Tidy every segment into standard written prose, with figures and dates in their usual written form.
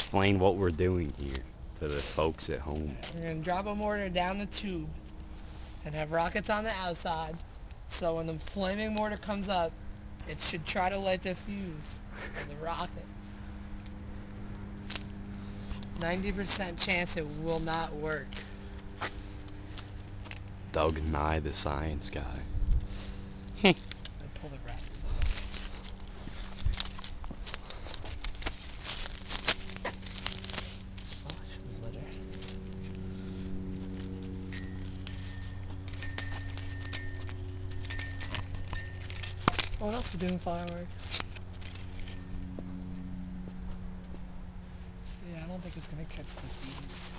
explain what we're doing here to the folks at home. We're going to drop a mortar down the tube and have rockets on the outside. So when the flaming mortar comes up, it should try to light the fuse of the rockets. 90% chance it will not work. Doug Nye, the science guy. I pull the rockets off. Oh, I shouldn't let her. What else are doing fireworks? Yeah, I don't think it's gonna catch the fuse.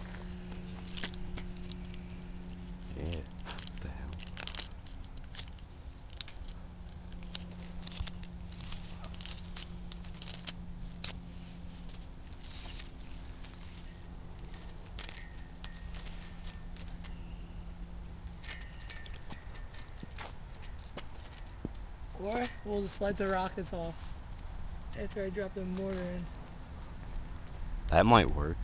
Yeah, what the hell? Or we'll just light the rockets off after I drop the mortar in. That might work.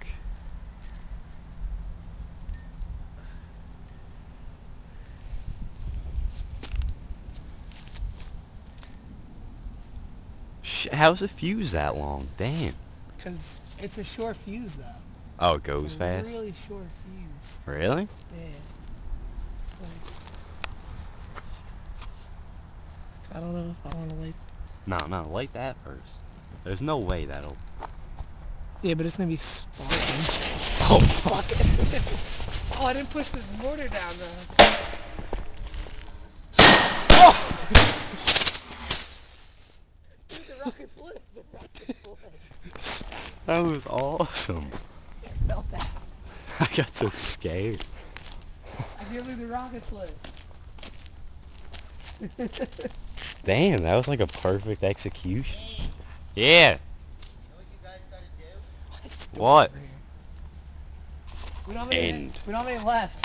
How's a fuse that long? Damn. Because it's a short fuse, though. Oh, it goes it's a fast? really short fuse. Really? Yeah. Like, I don't know if I want to light. No, light that first. There's no way that'll... Yeah, but it's going to be sparking. Oh, fuck it. Oh, I didn't push this mortar down, though. The rocket's lit. The rocket's lit. That was awesome. I felt that. I got so scared. I can't believe the rocket's lit. Damn, that was like a perfect execution. Yeah. You know what you guys gotta do? What? We don't have any left.